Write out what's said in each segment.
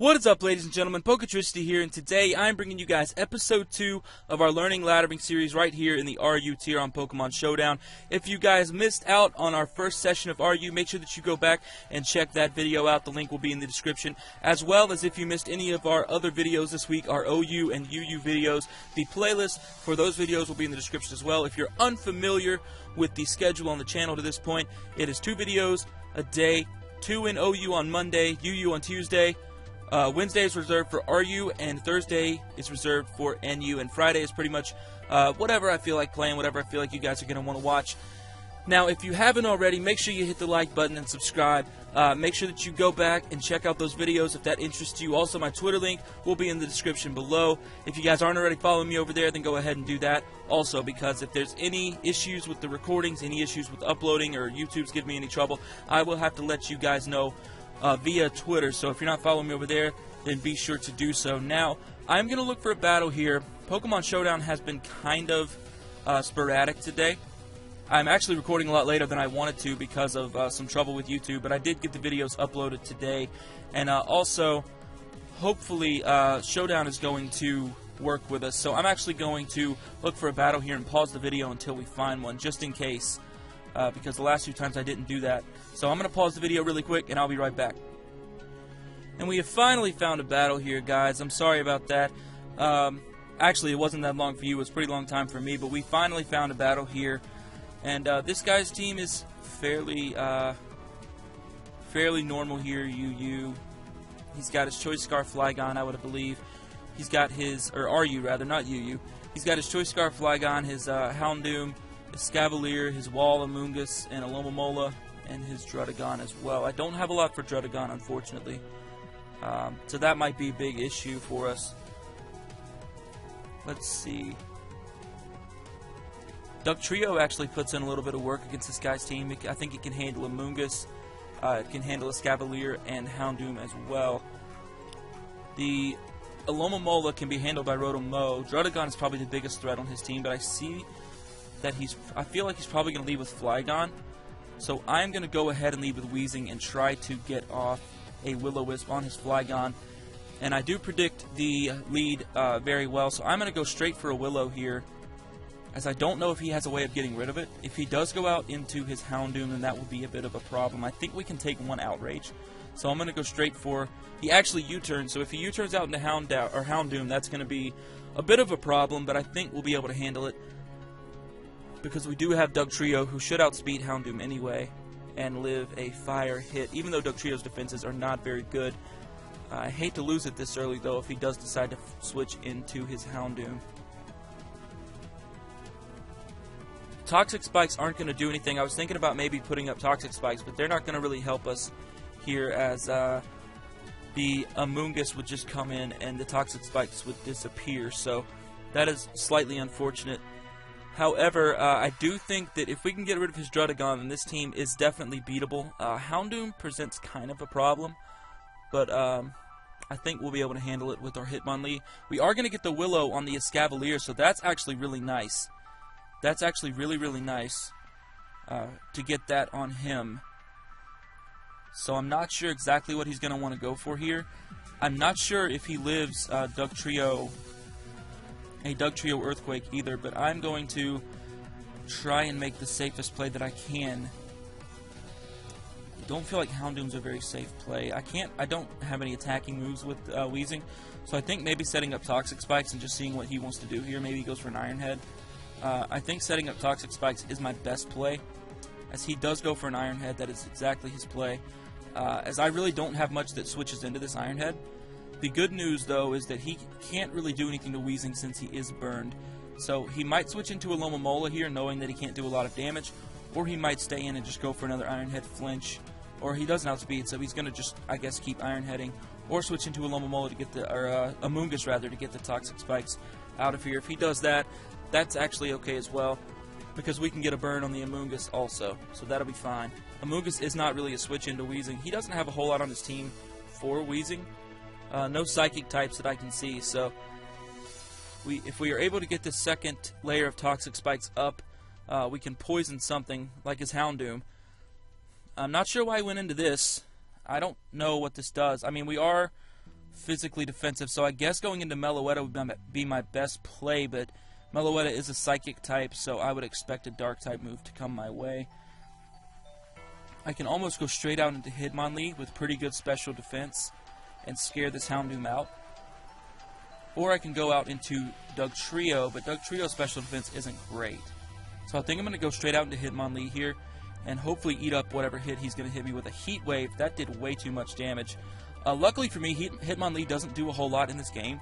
What is up, ladies and gentlemen? Poketricity here, and today I'm bringing you guys episode 2 of our Learning Laddering series right here in the RU tier on Pokemon Showdown. If you guys missed out on our first session of RU, make sure that you go back and check that video out. The link will be in the description. As well as if you missed any of our other videos this week, our OU and UU videos, the playlist for those videos will be in the description as well. If you're unfamiliar with the schedule on the channel to this point, it is 2 videos a day, 2 in OU on Monday, UU on Tuesday. Wednesday is reserved for RU, and Thursday is reserved for NU, and Friday is pretty much whatever I feel like playing, whatever I feel like you guys are going to want to watch. Now, if you haven't already, make sure you hit the like button and subscribe. Make sure that you go back and check out those videos if that interests you. Also, my Twitter link will be in the description below. If you guys aren't already following me over there, then go ahead and do that. Also, because if there's any issues with the recordings, any issues with uploading, or YouTube's giving me any trouble, I will have to let you guys know via Twitter. So if you're not following me over there, then be sure to do so. Now, I'm going to look for a battle here. Pokemon Showdown has been kind of sporadic today. I'm actually recording a lot later than I wanted to because of some trouble with YouTube, but I did get the videos uploaded today. And also, hopefully, Showdown is going to work with us. So I'm actually going to look for a battle here and pause the video until we find one, just in case. Because the last few times I didn't do that. So I'm going to pause the video really quick, and I'll be right back. And we have finally found a battle here, guys. I'm sorry about that. Actually, it wasn't that long for you. It was a pretty long time for me. But we finally found a battle here. And this guy's team is fairly normal here, UU. He's got his Choice Scarf Flygon, I would believe. He's got his, or RU rather, not UU. He's got his Choice Scarf Flygon, his Houndoom, his Scavalier, his Wall, Amoonguss, and Alomomola, and his Druddigon as well. I don't have a lot for Druddigon, unfortunately. So that might be a big issue for us. Let's see. Dugtrio actually puts in a little bit of work against this guy's team. I think it can handle Amoonguss. It can handle a Scavalier and Houndoom as well. The Alomomola can be handled by Rotom-Mow. Druddigon is probably the biggest threat on his team, but I see that I feel like he's probably going to lead with Flygon. So I'm going to go ahead and lead with Weezing and try to get off a Will-O-Wisp on his Flygon. And I do predict the lead very well, so I'm going to go straight for a Willow here, as I don't know if he has a way of getting rid of it. If he does go out into his Houndoom, then that would be a bit of a problem. I think we can take one Outrage. So I'm going to go straight for... He actually U-turns, so if he U-turns out into Houndoom, that's going to be a bit of a problem, but I think we'll be able to handle it, because we do have Dugtrio, who should outspeed Houndoom anyway and live a fire hit, even though Dugtrio's defenses are not very good. I hate to lose it this early, though, if he does decide to switch into his Houndoom. Toxic Spikes aren't going to do anything. I was thinking about maybe putting up Toxic Spikes, but they're not going to really help us here, as the Amoonguss would just come in and the Toxic Spikes would disappear, so that is slightly unfortunate. However, I do think that if we can get rid of his Druddigon, then this team is definitely beatable. Houndoom presents kind of a problem, but I think we'll be able to handle it with our Hitmonlee. We are going to get the Willow on the Escavalier, so that's actually really nice. That's actually really, really nice to get that on him. So I'm not sure exactly what he's going to want to go for here. I'm not sure if he lives Dugtrio Earthquake either, but I'm going to try and make the safest play that I can. I don't feel like Houndoom's a very safe play. I don't have any attacking moves with Weezing, so I think maybe setting up Toxic Spikes and just seeing what he wants to do here. Maybe he goes for an Iron Head. I think setting up Toxic Spikes is my best play, as he does go for an Iron Head. That is exactly his play, as I really don't have much that switches into this Iron Head. The good news, though, is that he can't really do anything to Weezing since he is burned. So he might switch into a Alomomola here, knowing that he can't do a lot of damage, or he might stay in and just go for another Iron Head flinch, or he doesn't outspeed, so he's going to just, I guess, keep Iron Heading, or switch into a Alomomola to get the, or Amoonguss rather, to get the Toxic Spikes out of here. If he does that, that's actually okay as well, because we can get a burn on the Amoonguss also, so that'll be fine. Amoonguss is not really a switch into Weezing. He doesn't have a whole lot on his team for Weezing. No Psychic types that I can see, so if we are able to get this second layer of Toxic Spikes up, we can poison something like his Houndoom. I'm not sure why I went into this. I don't know what this does. I mean, we are physically defensive. So I guess going into Meloetta would be my best play, but Meloetta is a psychic type, so I would expect a dark type move to come my way. I can almost go straight out into Hitmonlee with pretty good special defense and scare this Houndoom out. Or I can go out into Dugtrio, but Dugtrio's special defense isn't great. So I think I'm going to go straight out into Hitmonlee here and hopefully eat up whatever hit he's going to hit me with a Heat Wave. That did way too much damage. Luckily for me, Hitmonlee doesn't do a whole lot in this game.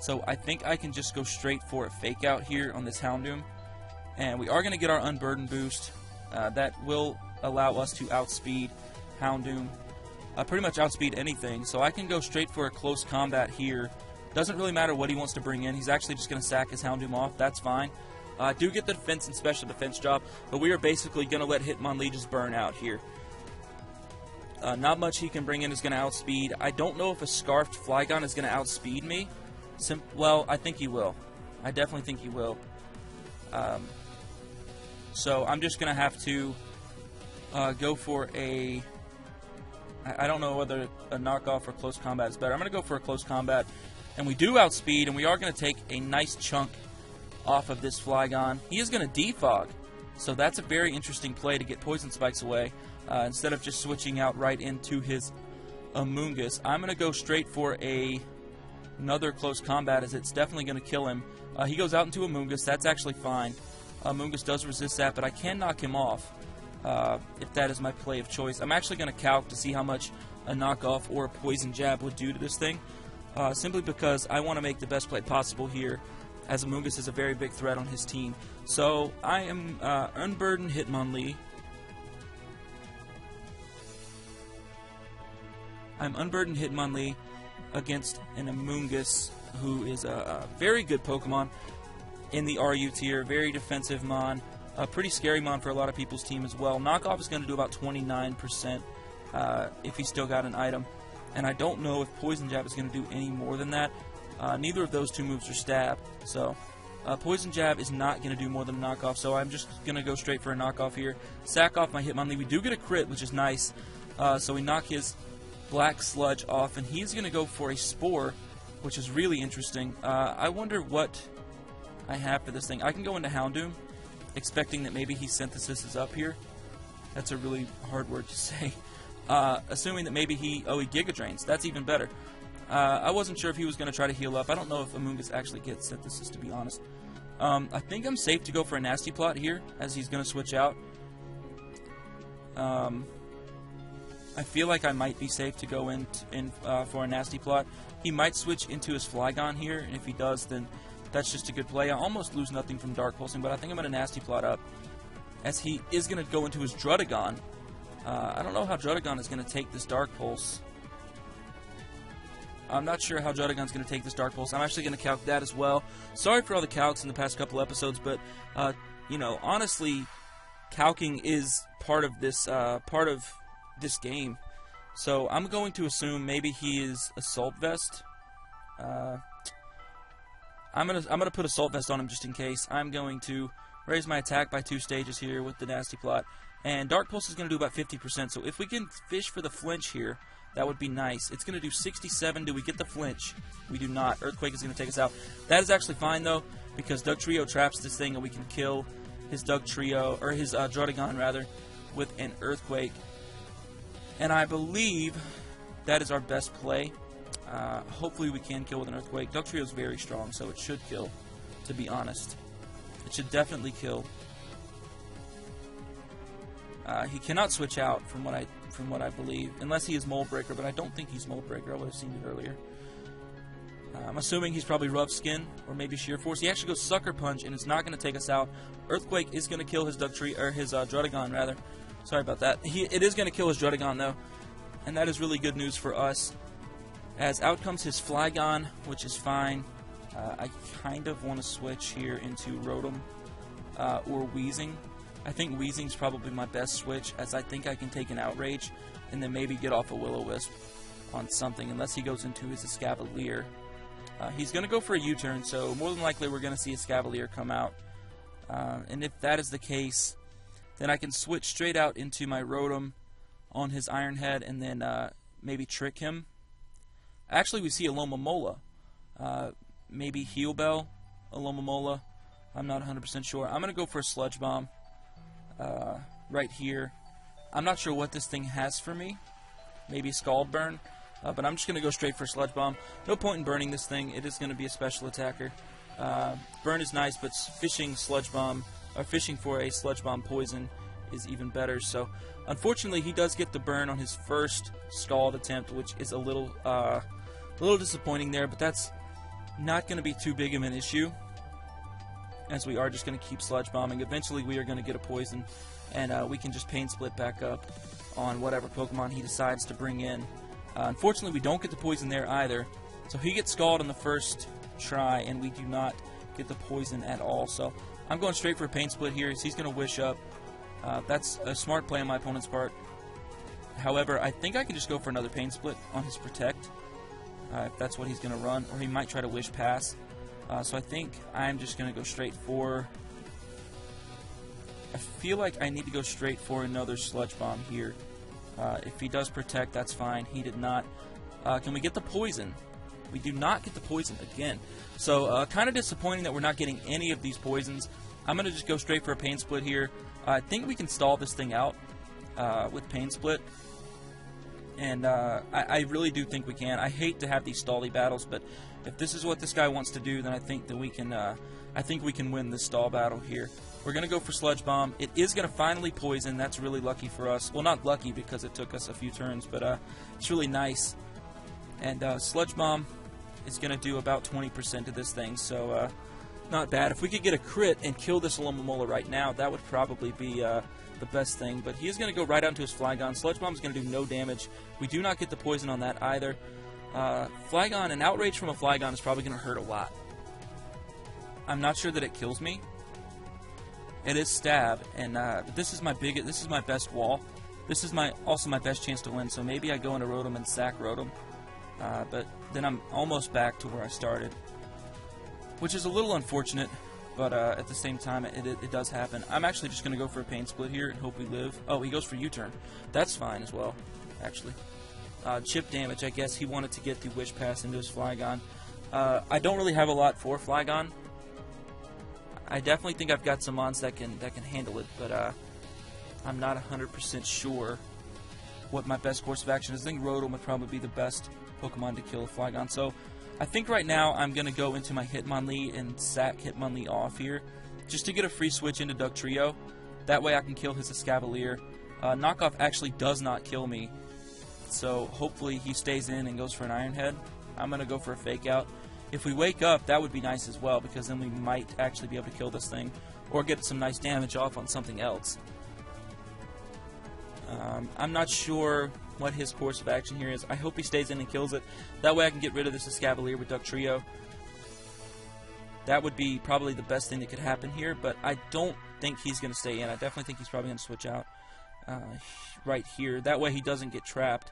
So I think I can just go straight for a Fake Out here on this Houndoom. And we are going to get our Unburden boost. That will allow us to outspeed Houndoom. Pretty much outspeed anything. So I can go straight for a close combat here. Doesn't really matter what he wants to bring in. He's actually just going to sack his Houndoom off. That's fine. I do get the defense and special defense job, but we are basically going to let Hitmonlee just burn out here. Not much he can bring in is going to outspeed. I don't know if a Scarfed Flygon is going to outspeed me. Well, I think he will. I definitely think he will. So I'm just going to have to go for a... I don't know whether a knockoff or close combat is better. I'm going to go for a close combat. And we do outspeed, and we are going to take a nice chunk off of this Flygon. He is going to defog. So that's a very interesting play to get Poison Spikes away. Instead of just switching out right into his Amoonguss. I'm going to go straight for another close combat, as it's definitely going to kill him. He goes out into Amoonguss. That's actually fine. Amoonguss does resist that, but I can knock him off if that is my play of choice. I'm actually going to calc to see how much a knockoff or a Poison Jab would do to this thing. Simply because I want to make the best play possible here, as Amoonguss is a very big threat on his team. So I am Unburden Hitmonlee. I'm Unburden Hitmonlee against an Amoonguss, who is a very good Pokemon in the RU tier. Very defensive Mon. A pretty scary Mon for a lot of people's team as well. Knockoff is going to do about 29% if he's still got an item. And I don't know if Poison Jab is going to do any more than that. Neither of those two moves are Stab. So Poison Jab is not going to do more than a knockoff. So I'm just going to go straight for a knockoff here. Sack off my Hitmonlee. We do get a crit, which is nice. So we knock his Black Sludge off. And he's going to go for a Spore, which is really interesting. I wonder what I have for this thing. I can go into Houndoom, expecting that maybe he synthesizes up here. That's a really hard word to say. Assuming that maybe he Giga Drains. That's even better. I wasn't sure if he was going to try to heal up. I don't know if Amoonguss actually gets synthesis, to be honest. I think I'm safe to go for a Nasty Plot here, as he's going to switch out. I feel like I might be safe to go in for a Nasty Plot. He might switch into his Flygon here, and if he does, then that's just a good play. I almost lose nothing from Dark Pulsing, but I think I'm going to Nasty Plot up, as he is going to go into his Druddigon. I don't know how Druddigon is going to take this Dark Pulse. I'm not sure how Druddigon's going to take this Dark Pulse. I'm actually going to calc that as well. Sorry for all the calcs in the past couple episodes, but, you know, honestly, calcing is part of this game. So I'm going to assume maybe he is Assault Vest. I'm gonna put Assault Vest on him just in case. I'm going to raise my attack by 2 stages here with the Nasty Plot. And Dark Pulse is going to do about 50%, so if we can fish for the flinch here, that would be nice. It's going to do 67. Do we get the flinch? We do not. Earthquake is going to take us out. That is actually fine, though, because Dugtrio traps this thing, and we can kill his Dugtrio, or his Druddigon, rather, with an Earthquake. And I believe that is our best play. Hopefully we can kill with an Earthquake. Dugtrio is very strong, so it should kill, to be honest. It should definitely kill. He cannot switch out from what I believe, unless he is Mold Breaker, but I don't think he's Mold Breaker. I would have seen it earlier. I'm assuming he's probably Rough Skin or maybe Sheer Force. He actually goes Sucker Punch, and it's not going to take us out. Earthquake is going to kill his his Druddigon, rather. Sorry about that. It is going to kill his Druddigon, though, and that is really good news for us. As out comes his Flygon, which is fine. I kind of want to switch here into Rotom or Weezing. I think Weezing's probably my best switch, as I think I can take an Outrage and then maybe get off a Will-O-Wisp on something, unless he goes into his Escavalier. He's going to go for a U-turn, so more than likely we're going to see Escavalier come out. And if that is the case, then I can switch straight out into my Rotom on his Iron Head and then maybe trick him. Actually, we see Alomomola. Maybe Heal Bell, Alomomola. I'm not 100% sure. I'm going to go for a Sludge Bomb right here. I'm not sure what this thing has for me. Maybe Scald Burn. But I'm just going to go straight for Sludge Bomb. No point in burning this thing. It is going to be a special attacker. Burn is nice, but fishing Sludge Bomb, or fishing for a Sludge Bomb poison is even better. So, unfortunately, he does get the burn on his first Scald attempt, which is a little disappointing there. But that's not going to be too big of an issue, as we are just going to keep Sludge Bombing. Eventually, we are going to get a poison, and we can just Pain Split back up on whatever Pokemon he decides to bring in. Unfortunately, we don't get the poison there either. So he gets Scald on the first try, and we do not get the poison at all. So I'm going straight for a Pain Split here. He's going to Wish Up. That's a smart play on my opponent's part. However, I think I can just go for another Pain Split on his Protect, if that's what he's going to run. Or he might try to Wish Pass. So I think I'm just going to go straight for... I feel like I need to go straight for another Sludge Bomb here. If he does Protect, that's fine. He did not. Can we get the poison? We do not get the poison again. So, kind of disappointing that we're not getting any of these poisons. I'm going to just go straight for a Pain Split here. I think we can stall this thing out with Pain Split. And I really do think we can. I hate to have these stally battles, but if this is what this guy wants to do, then I think that we can win this stall battle here. We're going to go for Sludge Bomb. It is going to finally poison. That's really lucky for us. Well, not lucky because it took us a few turns, but it's really nice. And Sludge Bomb is going to do about 20% of this thing, so not bad. If we could get a crit and kill this Alomomola right now, that would probably be the best thing. But he is going to go right out into his Flygon. Sludge Bomb is going to do no damage. We do not get the poison on that either. Flygon, an Outrage from a Flygon is probably going to hurt a lot. I'm not sure that it kills me. It is Stab, and this is my best wall. This is also my best chance to win. So maybe I go into Rotom and sack Rotom, but then I'm almost back to where I started, which is a little unfortunate. But at the same time, it does happen. I'm actually just going to go for a Pain Split here and hope we live. Oh, he goes for U-turn. That's fine as well, actually. Chip damage. I guess he wanted to get the Wish Pass into his Flygon. I don't really have a lot for Flygon. I definitely think I've got some mons that can handle it, but I'm not 100% sure what my best course of action is. I think Rotom would probably be the best Pokemon to kill a Flygon. So I think right now I'm going to go into my Hitmonlee and sack Hitmonlee off here, just to get a free switch into Dugtrio. That way I can kill his Escavalier. Knockoff actually does not kill me, so hopefully he stays in and goes for an Iron Head. I'm going to go for a Fake Out. If we wake up, that would be nice as well, because then we might actually be able to kill this thing, or get some nice damage off on something else. I'm not sure what his course of action here is. I hope he stays in and kills it. That way I can get rid of this Escavalier with Dugtrio. That would be probably the best thing that could happen here, but I don't think he's going to stay in. I definitely think he's probably going to switch out right here. That way he doesn't get trapped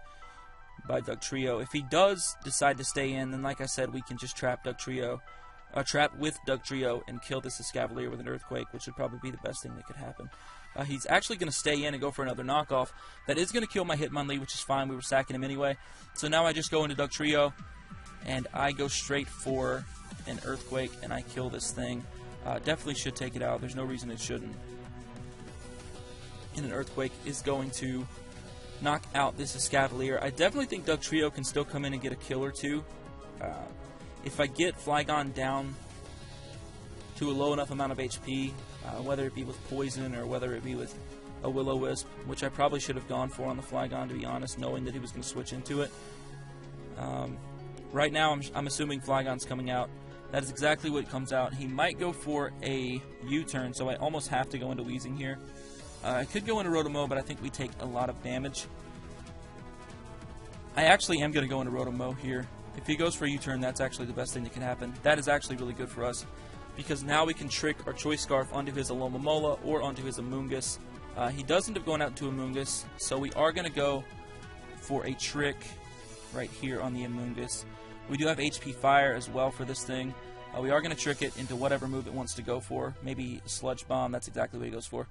by Dugtrio. If he does decide to stay in, then like I said, we can just trap with Dugtrio and kill this Escavalier with an Earthquake, which would probably be the best thing that could happen. He's actually going to stay in and go for another knockoff. That is going to kill my Hitmonlee, which is fine. We were sacking him anyway. So now I just go into Dugtrio, and I go straight for an Earthquake, and I kill this thing. Definitely should take it out. There's no reason it shouldn't. And an Earthquake is going to knock out this Escavalier. I definitely think Dugtrio can still come in and get a kill or two. If I get Flygon down to a low enough amount of HP, whether it be with Poison or whether it be with a Will-O-Wisp, which I probably should have gone for on the Flygon, to be honest, knowing that he was going to switch into it. Right now, I'm assuming Flygon's coming out. That is exactly what comes out. He might go for a U-turn, so I almost have to go into Weezing here. I could go into Rotom-Mow, but I think we take a lot of damage. I actually am going to go into Rotom-Mow here. If he goes for a U-turn, that's actually the best thing that can happen. That is actually really good for us, because now we can trick our Choice Scarf onto his Alomomola or onto his Amoonguss. He does end up going out into Amoonguss, so we are going to go for a trick right here on the Amoonguss. We do have HP Fire as well for this thing. We are going to trick it into whatever move it wants to go for. Maybe Sludge Bomb, that's exactly what he goes for.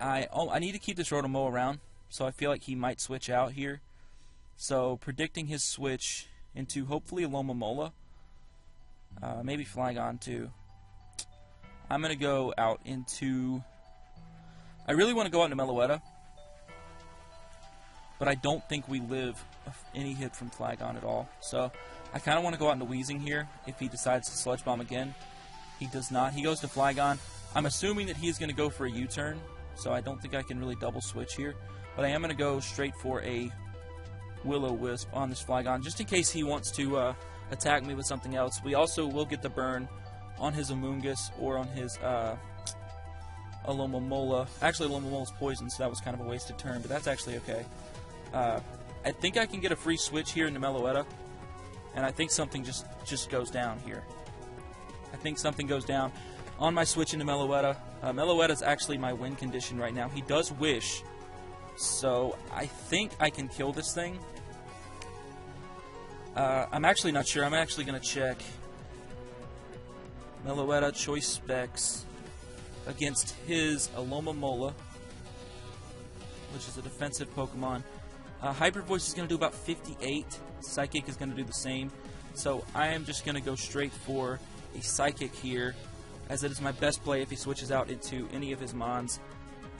I need to keep this Rotom-Mow around, so I feel like he might switch out here. So predicting his switch into hopefully a Lomomola. Maybe Flygon too. I'm going to go out into... I really want to go out into Meloetta, but I don't think we live any hit from Flygon at all. So I kind of want to go out into Weezing here if he decides to Sludge Bomb again. He does not. He goes to Flygon. I'm assuming that he's going to go for a U-turn, so I don't think I can really double switch here. But I am going to go straight for a Will-O-Wisp on this Flygon, just in case he wants to attack me with something else. We also will get the burn on his Amoonguss or on his Alomomola. Actually, Alomomola's poison, so that was kind of a wasted turn, but that's actually okay. I think I can get a free switch here into Meloetta, and I think something just goes down here. I think something goes down on my switch into Meloetta. Meloetta is actually my win condition right now. He does Wish, so I think I can kill this thing. I'm actually not sure. I'm actually going to check. Meloetta Choice Specs against his Alomomola, which is a defensive Pokemon. Hyper Voice is going to do about 58. Psychic is going to do the same. So I am just going to go straight for a Psychic here, as it is my best play if he switches out into any of his Mons.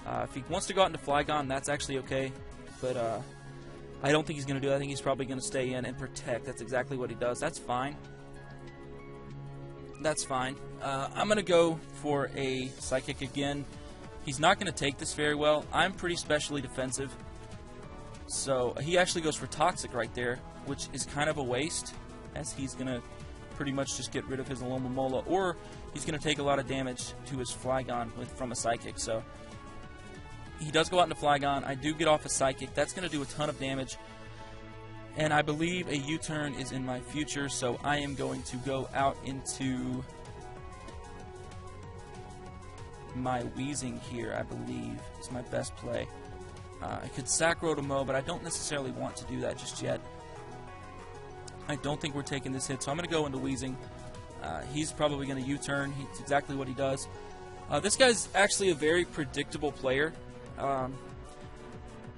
If he wants to go out into Flygon, that's actually okay. But I don't think he's going to do that. I think he's probably going to stay in and protect. That's exactly what he does. That's fine. That's fine. I'm going to go for a Psychic again. He's not going to take this very well. I'm pretty specially defensive. So he actually goes for Toxic right there, which is kind of a waste, as he's going to pretty much just get rid of his Alomomola, or he's going to take a lot of damage to his Flygon from a Psychic. So he does go out into Flygon. I do get off a Psychic. That's going to do a ton of damage. And I believe a U-turn is in my future, so I am going to go out into my Weezing here, I believe, is my best play. I could sack Rotomo, but I don't necessarily want to do that just yet. I don't think we're taking this hit, so I'm going to go into Weezing. He's probably going to U-turn. It's exactly what he does. This guy's actually a very predictable player.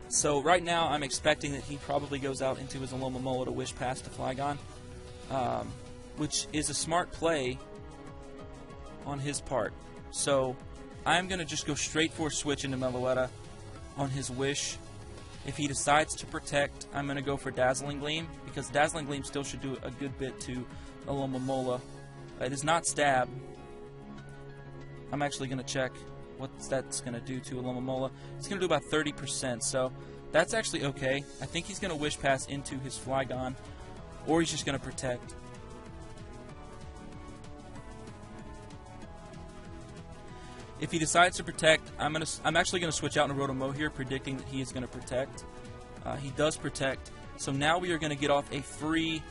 So right now I'm expecting that he probably goes out into his Alomomola to Wish Pass to Flygon, which is a smart play on his part. So I'm going to just go straight for a switch into Meloetta on his Wish. If he decides to protect, I'm going to go for Dazzling Gleam, because Dazzling Gleam still should do a good bit to Alomomola. It is not Stab. I'm actually going to check what that's going to do to Alomomola. It's going to do about 30%, so that's actually okay. I think he's going to Wish Pass into his Flygon, or he's just going to protect. If he decides to protect, I'm actually going to switch out into Rotomo here, predicting that he is going to protect. He does protect, so now we are going to get off a free...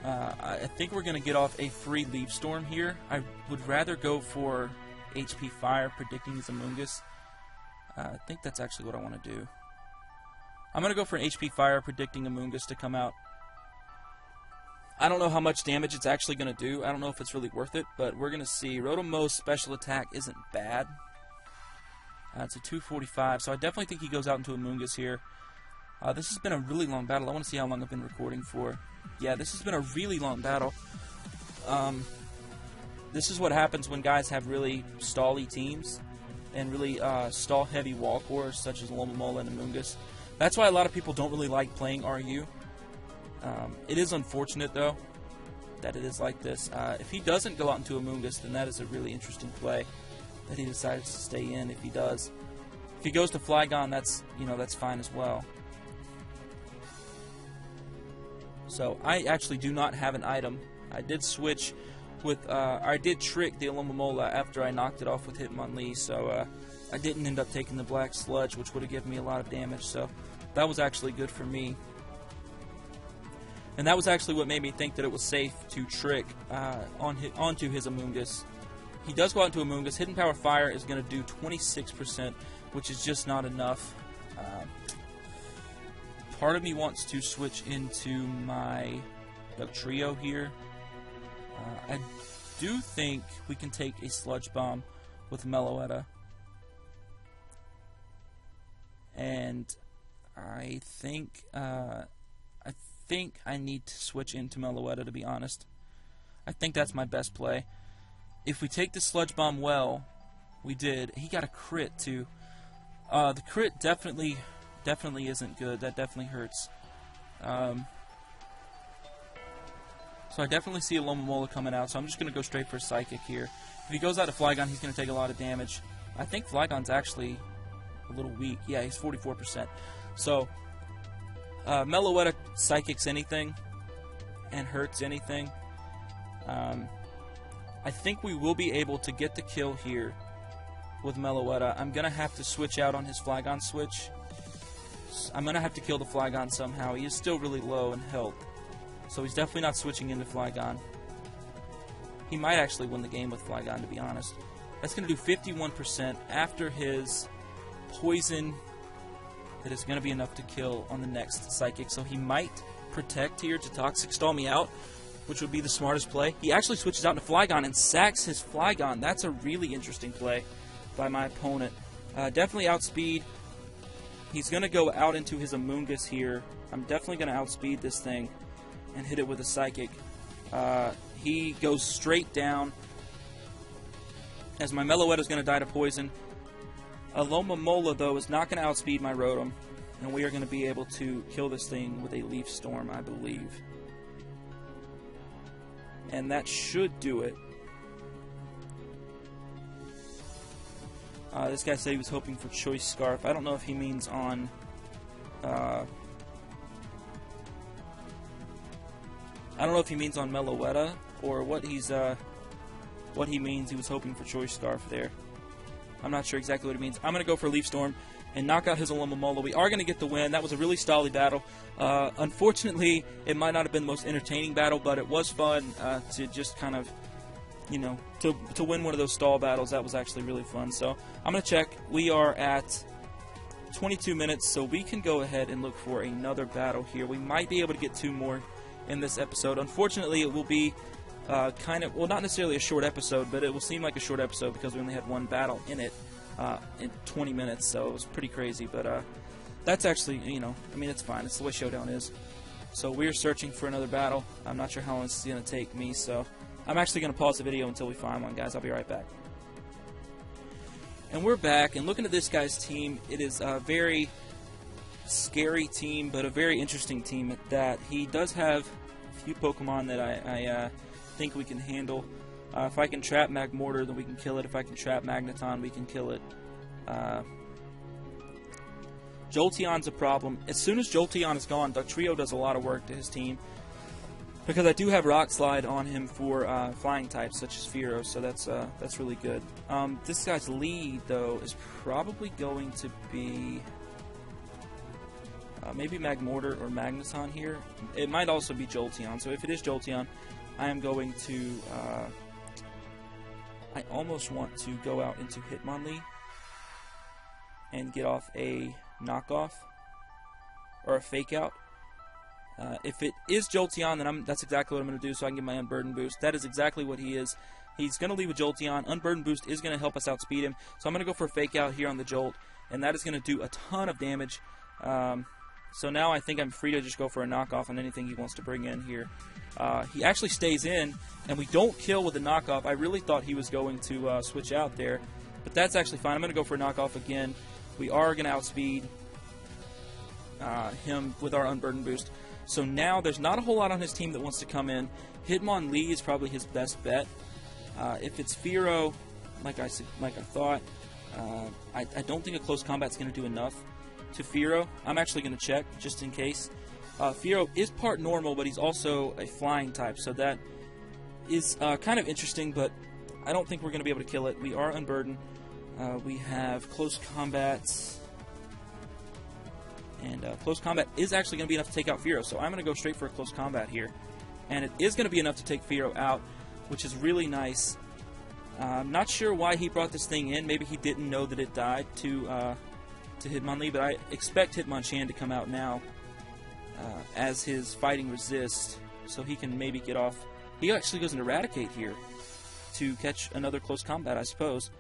I think we're going to get off a free Leaf Storm here. I would rather go for HP Fire, predicting his Amoonguss. I think that's actually what I want to do. I'm going to go for an HP Fire, predicting Amoonguss to come out. I don't know how much damage it's actually going to do. I don't know if it's really worth it, but we're going to see. Rotomo's special attack isn't bad. It's a 245, so I definitely think he goes out into Amoonguss here. This has been a really long battle. I want to see how long I've been recording for. Yeah, this has been a really long battle. This is what happens when guys have really stally teams and really stall-heavy wall cores, such as Alomomola and Amoonguss. That's why a lot of people don't really like playing RU. It is unfortunate, though, that it is like this. If he doesn't go out into Amoonguss, then that is a really interesting play that he decides to stay in. If he does, if he goes to Flygon, that's fine as well. So I actually do not have an item. I did switch with, I did trick the Alomomola after I knocked it off with Hitmonlee, so I didn't end up taking the Black Sludge, which would have given me a lot of damage, so that was actually good for me. And that was actually what made me think that it was safe to trick onto his Amoonguss. He does go out into Amoonguss. Hidden Power Fire is going to do 26%, which is just not enough. Part of me wants to switch into my Trio here. I do think we can take a Sludge Bomb with Meloetta. And I think think I need to switch into Meloetta, to be honest. I think that's my best play. If we take the Sludge Bomb well, we did. He got a crit, too. The crit definitely isn't good. That definitely hurts. So I definitely see a Lomomola coming out, so I'm just going to go straight for Psychic here. If he goes out to Flygon, he's going to take a lot of damage. I think Flygon's actually a little weak. Yeah, he's 44%. So, Meloetta Psychics anything and hurts anything. I think we will be able to get the kill here with Meloetta. I'm going to have to switch out on his Flygon switch. I'm going to have to kill the Flygon somehow. He is still really low in health. So he's definitely not switching into Flygon. He might actually win the game with Flygon, to be honest. That's going to do 51% after his poison. That is going to be enough to kill on the next Psychic. So he might protect here to Toxic Stall me out, which would be the smartest play. He actually switches out into Flygon and sacks his Flygon. That's a really interesting play by my opponent. Definitely outspeed. He's going to go out into his Amoonguss here. I'm definitely going to outspeed this thing and hit it with a Psychic. He goes straight down as my Meloetta is going to die to poison. A Lomomola, though, is not going to outspeed my Rotom, and we are going to be able to kill this thing with a Leaf Storm, I believe. And that should do it. This guy said he was hoping for Choice Scarf. I don't know if he means on... I don't know if he means on Meloetta or what he means. He was hoping for Choice Scarf there. I'm not sure exactly what it means. I'm going to go for Leaf Storm and knock out his Lomomola. We are going to get the win. That was a really stally battle. Unfortunately, it might not have been the most entertaining battle, but it was fun to just kind of, you know, to win one of those stall battles. That was actually really fun. So I'm going to check. We are at 22 minutes, so we can go ahead and look for another battle here. We might be able to get 2 more in this episode. Unfortunately, it will be kind of, well, not necessarily a short episode, but it will seem like a short episode because we only had 1 battle in it in 20 minutes, so it was pretty crazy. But that's actually, you know, I mean, it's fine. It's the way Showdown is. So we're searching for another battle. I'm not sure how long this is going to take me, so I'm actually going to pause the video until we find one, guys. I'll be right back. And we're back, and looking at this guy's team, it is a very scary team, but a very interesting team at that. He does have a few Pokemon that I think we can handle. If I can trap Magmortar, then we can kill it. If I can trap Magneton, we can kill it. Jolteon's a problem. As soon as Jolteon is gone, Dugtrio does a lot of work to his team, because I do have Rock Slide on him for flying types such as Fearow, so that's really good. This guy's lead, though, is probably going to be maybe Magmortar or Magneton here. It might also be Jolteon. So if it is Jolteon, I am going to... I almost want to go out into Hitmonlee and get off a knockoff or a fake out. If it is Jolteon, then that's exactly what I'm going to do, so I can get my Unburden Boost. That is exactly what he is. He's going to leave a Jolteon. Unburden Boost is going to help us outspeed him. So I'm going to go for a fake out here on the Jolt, and that is going to do a ton of damage. So now I think I'm free to just go for a knockoff on anything he wants to bring in here. He actually stays in, and we don't kill with a knockoff. I really thought he was going to switch out there, but that's actually fine. I'm going to go for a knockoff again. We are going to outspeed him with our Unburden Boost. So now there's not a whole lot on his team that wants to come in. Hitmonlee is probably his best bet. If it's Fearow, like I thought, I don't think a close combat's going to do enough to Fearow. I'm actually going to check just in case. Fearow is part normal, but he's also a flying type, so that is kind of interesting, but I don't think we're going to be able to kill it. We are Unburdened. We have close combats, and close combat is actually going to be enough to take out Fearow, so I'm going to go straight for a close combat here. And it is going to be enough to take Fearow out, which is really nice. I'm not sure why he brought this thing in. Maybe he didn't know that it died to Hitmonlee, but I expect Hitmonchan to come out now as his fighting resist, so he can maybe get off. He actually goes into Eradicate here to catch another close combat, I suppose.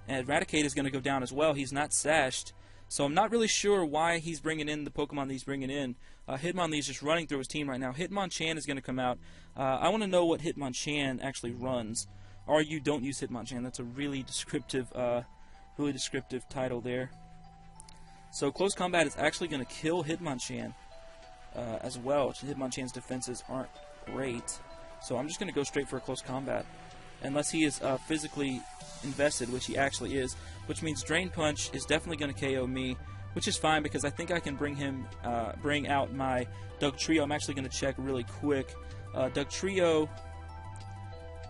And Eradicate is going to go down as well. He's not sashed, So I'm not really sure why he's bringing in the Pokemon that he's bringing in. Hitmonlee is just running through his team right now. Hitmonchan is going to come out. I want to know what Hitmonchan actually runs. You don't use Hitmonchan. That's a really descriptive title there. So Close Combat is actually going to kill Hitmonchan as well. Hitmonchan's defenses aren't great. So I'm just going to go straight for a Close Combat. Unless he is physically invested, which he actually is. Which means Drain Punch is definitely going to KO me. Which is fine because I think I can bring out my Dugtrio. I'm actually going to check really quick. Dugtrio,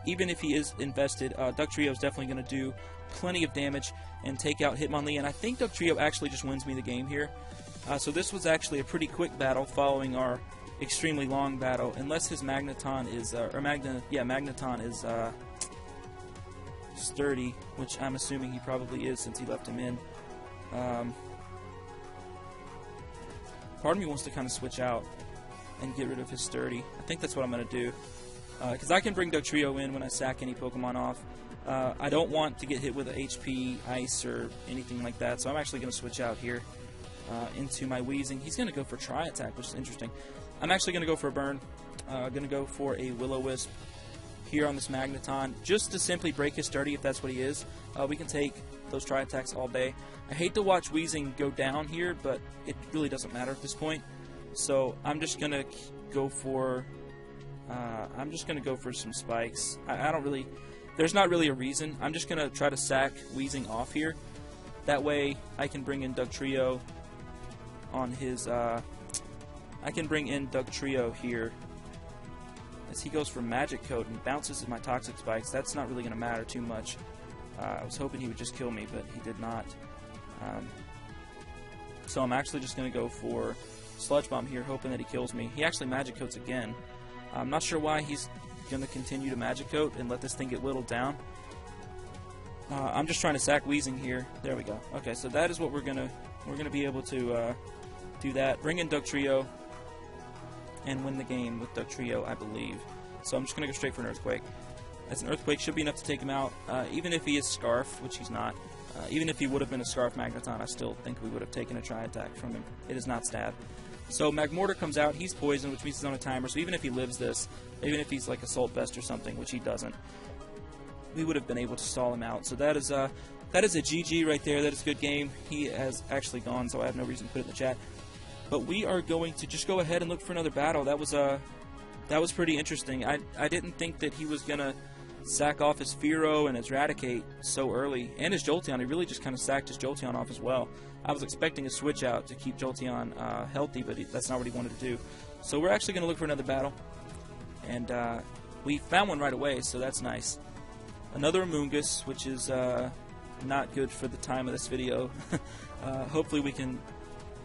even if he is invested, Dugtrio is definitely going to do plenty of damage and take out Hitmonlee. And I think Dugtrio actually just wins me the game here. So this was actually a pretty quick battle following our extremely long battle. Unless his Magneton is, Magneton is sturdy, which I'm assuming he probably is since he left him in. Part of me wants to kind of switch out and get rid of his sturdy. I think that's what I'm going to do. Because I can bring Dugtrio in when I sack any Pokemon off. I don't want to get hit with a HP, Ice, or anything like that, so I'm actually going to switch out here into my Weezing. He's going to go for Tri-Attack, which is interesting. I'm actually going to go for a Burn. Going to go for a Will-O-Wisp here on this Magneton, just to simply break his sturdy if that's what he is. We can take those Tri-Attacks all day. I hate to watch Weezing go down here, but it really doesn't matter at this point. So I'm just going to go for... some spikes. I don't really... There's not really a reason. I'm just going to try to sack Weezing off here. That way I can bring in Dugtrio on his... I can bring in Dugtrio here as he goes for Magic Coat and bounces my Toxic Spikes. That's not really going to matter too much. I was hoping he would just kill me, but he did not. So I'm actually just going to go for Sludge Bomb here, hoping that he kills me. He actually Magic Coats again. I'm not sure why he's going to continue to Magic Coat and let this thing get whittled down. I'm just trying to sack Weezing here. There we go. Okay, so that is what we're gonna be able to do that. Bring in Dugtrio and win the game with Dugtrio, I believe. So I'm just gonna go straight for an Earthquake. As an Earthquake should be enough to take him out, even if he is Scarf, which he's not. Even if he would have been a Scarf Magneton, I still think we would have taken a Tri-Attack from him. It is not Stab. So Magmortar comes out, he's poisoned, which means he's on a timer, so even if he lives this, even if he's like Assault Vest or something, which he doesn't, we would have been able to stall him out. So that is a GG right there. That is a good game. He has actually gone, so I have no reason to put it in the chat. But we are going to just go ahead and look for another battle. That was pretty interesting. I didn't think that he was going to sack off his Fearow and his Raticate so early, and his Jolteon. He really just kind of sacked his Jolteon off as well. I was expecting a switch out to keep Jolteon healthy, but that's not what he wanted to do. So we're actually going to look for another battle, and we found one right away, so that's nice. Another Amoonguss, which is not good for the time of this video. Hopefully we can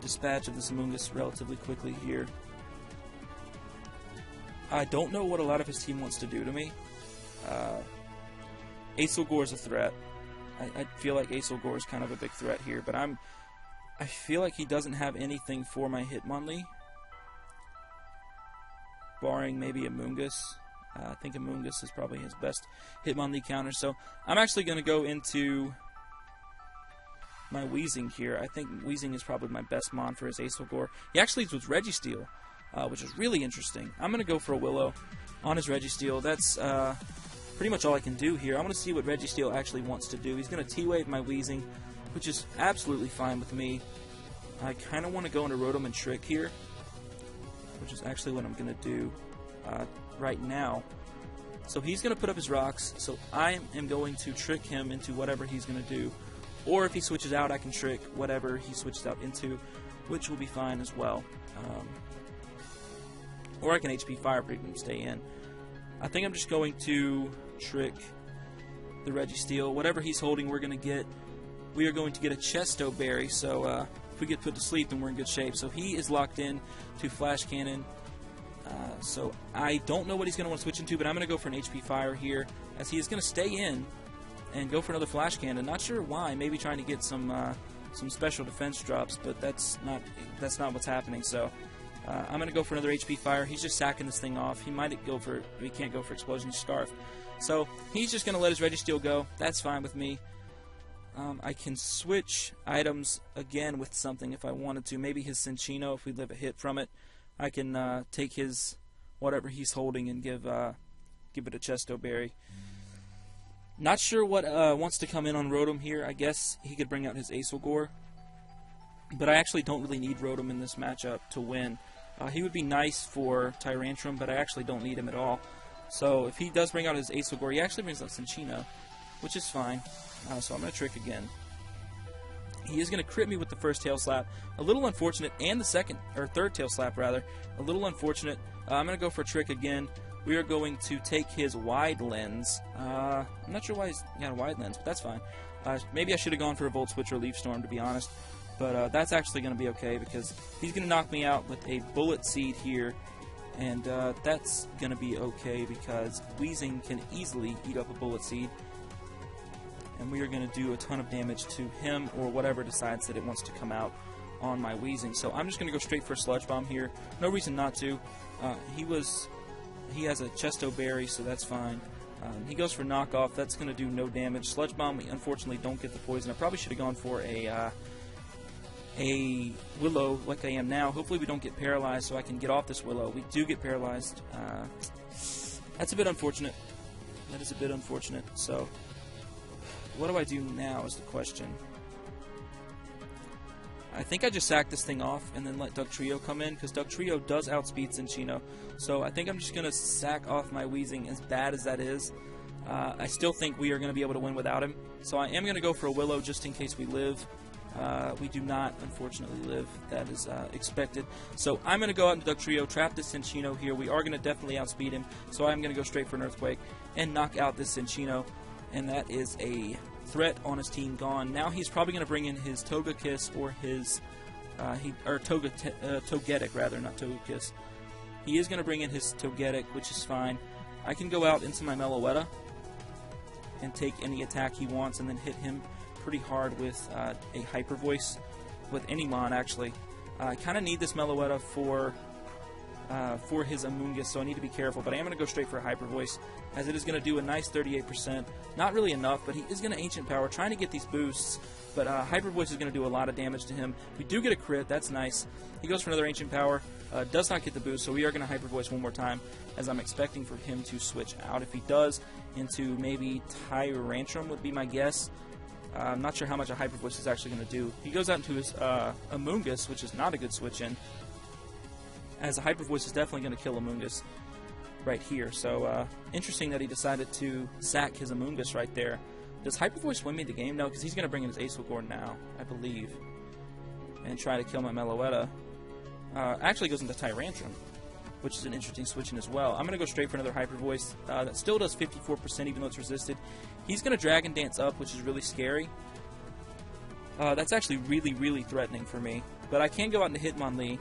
dispatch of this Amoonguss relatively quickly here. I don't know what a lot of his team wants to do to me. Acelgor is a threat. I feel like Acelgor is kind of a big threat here, but I feel like he doesn't have anything for my Hitmonlee, barring maybe Amoonguss. I think Amoonguss is probably his best Hitmonlee counter, so I'm actually going to go into my Weezing here. I think Weezing is probably my best mon for his Acelgor. He actually leads with Registeel, which is really interesting. I'm going to go for a Willow on his Registeel. That's pretty much all I can do here. I want to see what Registeel actually wants to do. He's going to T-Wave my Weezing, which is absolutely fine with me. I kind of want to go into Rotom and Trick here, which is actually what I'm going to do right now. So he's going to put up his rocks, so I am going to trick him into whatever he's going to do. Or if he switches out, I can trick whatever he switches out into, which will be fine as well. Or I can HP Fire Breathe and stay in. I think I'm just going to trick the Registeel. Whatever he's holding, we're going to get. We are going to get a Chesto Berry, so if we get put to sleep, then we're in good shape. So he is locked in to Flash Cannon. So I don't know what he's going to want to switch into, but I'm going to go for an HP Fire here, as he is going to stay in and go for another Flash Cannon. Not sure why. Maybe trying to get some special defense drops, but that's not what's happening. So I'm going to go for another HP Fire. He's just sacking this thing off. He might go for. He can't go for Explosion Scarf. So he's just going to let his Registeel go. That's fine with me. I can switch items again with something if I wanted to. Maybe his Cinccino, if we live a hit from it. I can take his whatever he's holding and give it a Chesto Berry. Not sure what wants to come in on Rotom here. I guess he could bring out his Acelgor. But I actually don't really need Rotom in this matchup to win. He would be nice for Tyrantrum, but I actually don't need him at all. So if he does bring out his Acelgor, he actually brings out Cinccino, which is fine. So I'm going to trick again. He is going to crit me with the first Tail Slap. A little unfortunate, and the second, or third Tail Slap rather. A little unfortunate. I'm going to go for a trick again. We are going to take his Wide Lens. I'm not sure why he's got a Wide Lens, but that's fine. Maybe I should have gone for a Volt Switch or Leaf Storm, to be honest. But that's actually going to be okay, because he's going to knock me out with a Bullet Seed here. And that's going to be okay, because Weezing can easily eat up a Bullet Seed. And we are going to do a ton of damage to him or whatever decides that it wants to come out on my Weezing. So I'm just going to go straight for a Sludge Bomb here. No reason not to. He has a Chesto Berry, so that's fine. He goes for Knockoff. That's going to do no damage. Sludge Bomb, we unfortunately don't get the poison. I probably should have gone for a Willow like I am now. Hopefully we don't get paralyzed so I can get off this Willow. We do get paralyzed. That's a bit unfortunate. That is a bit unfortunate. So what do I do now is the question. I think I just sack this thing off and then let Dugtrio come in, because Dugtrio does outspeed Cinccino. So I think I'm just going to sack off my Weezing, as bad as that is. I still think we are going to be able to win without him. So I am going to go for a Willow just in case we live. We do not, unfortunately, live. That is expected. So I'm going to go out into Dugtrio, trap this Cinccino here. We are going to definitely outspeed him. So I'm going to go straight for an Earthquake and knock out this Cinccino. And that is a threat on his team gone. Now he's probably going to bring in his Togekiss or his Togetic rather, not Togekiss. He is going to bring in his Togetic, which is fine. I can go out into my Meloetta and take any attack he wants and then hit him pretty hard with a Hyper Voice, with any Mon actually. I kind of need this Meloetta for his Amoonguss, so I need to be careful, but I am going to go straight for a Hyper Voice, as it is going to do a nice 38%. Not really enough, but he is going to Ancient Power, trying to get these boosts, but Hyper Voice is going to do a lot of damage to him. We do get a crit, that's nice. He goes for another Ancient Power, does not get the boost, so we are going to Hyper Voice one more time, as I'm expecting for him to switch out. If he does, into maybe Tyrantrum would be my guess. I'm not sure how much a Hyper Voice is actually going to do. He goes out into his Amoonguss, which is not a good switch in, as a Hyper Voice is definitely going to kill Amoonguss right here. So, interesting that he decided to sack his Amoonguss right there. Does Hyper Voice win me the game? No, because he's going to bring in his Acelgor now, I believe, and try to kill my Meloetta. Actually goes into Tyrantrum, which is an interesting switch in as well. I'm going to go straight for another Hyper Voice. That still does 54% even though it's resisted. He's going to Dragon Dance up, which is really scary. That's actually really, really threatening for me. But I can go out into Hitmonlee.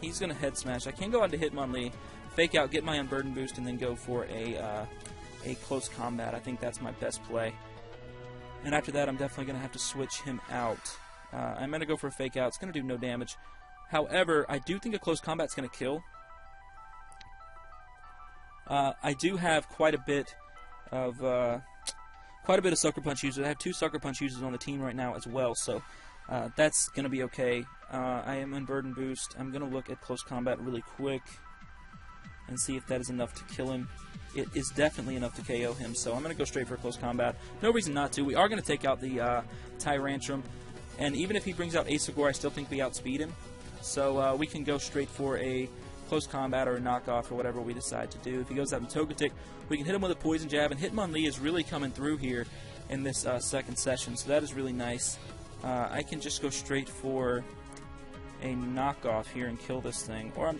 He's going to Head Smash. I can go out into Hitmonlee, fake out, get my Unburden boost, and then go for a Close Combat. I think that's my best play. And after that, I'm definitely going to have to switch him out. I'm going to go for a fake out. It's going to do no damage. However, I do think a Close Combat's going to kill. I do have quite a bit of Sucker Punch users. I have 2 Sucker Punch users on the team right now as well, so that's going to be okay. I am in Burden Boost. I'm going to look at Close Combat really quick and see if that is enough to kill him. It is definitely enough to KO him, so I'm going to go straight for a Close Combat. No reason not to. We are going to take out the Tyrantrum, and even if he brings out Acelgor, I still think we outspeed him. So we can go straight for a Close Combat or a Knockoff or whatever we decide to do. If he goes out in Togetic, we can hit him with a Poison Jab, and Hitmonlee is really coming through here in this second session, so that is really nice. I can just go straight for a Knockoff here and kill this thing, or I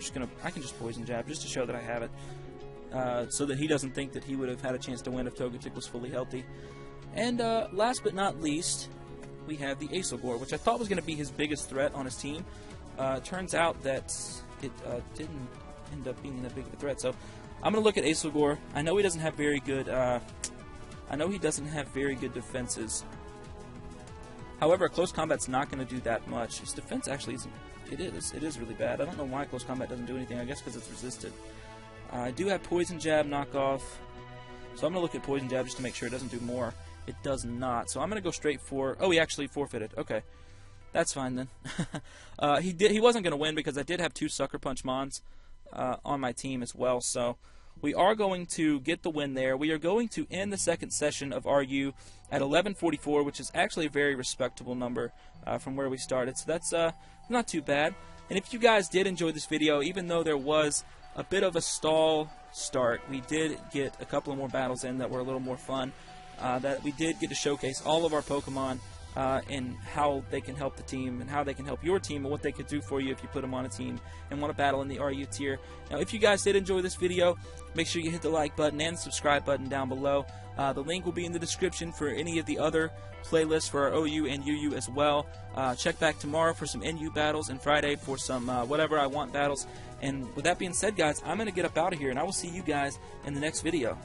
can just Poison Jab just to show that I have it, so that he doesn't think that he would have had a chance to win if Togetic was fully healthy. And last but not least, we have the Acelgor, which I thought was going to be his biggest threat on his team. Turns out that it didn't end up being that big of a threat. So I'm going to look at Acelgor. I know he doesn't have very good. Defenses. However, Close Combat's not going to do that much. His defense actually isn't. It is really bad. I don't know why Close Combat doesn't do anything. I guess because it's resisted. I do have Poison Jab, Knockoff. So I'm going to look at Poison Jab just to make sure it doesn't do more. It does not. So I'm going to go straight for... Oh, he actually forfeited. Okay. That's fine then. He wasn't going to win because I did have 2 Sucker Punch Mons on my team as well. So we are going to get the win there. We are going to end the second session of RU at 1144, which is actually a very respectable number from where we started. So that's not too bad. And if you guys did enjoy this video, even though there was a bit of a stall start, we did get a couple of more battles in that were a little more fun. That we did get to showcase all of our Pokemon and how they can help the team and how they can help your team and what they could do for you if you put them on a team and want to battle in the RU tier. Now, if you guys did enjoy this video, make sure you hit the like button and subscribe button down below. The link will be in the description for any of the other playlists for our OU and UU as well. Check back tomorrow for some NU battles and Friday for some whatever I want battles. And with that being said, guys, I'm going to get up out of here, and I will see you guys in the next video.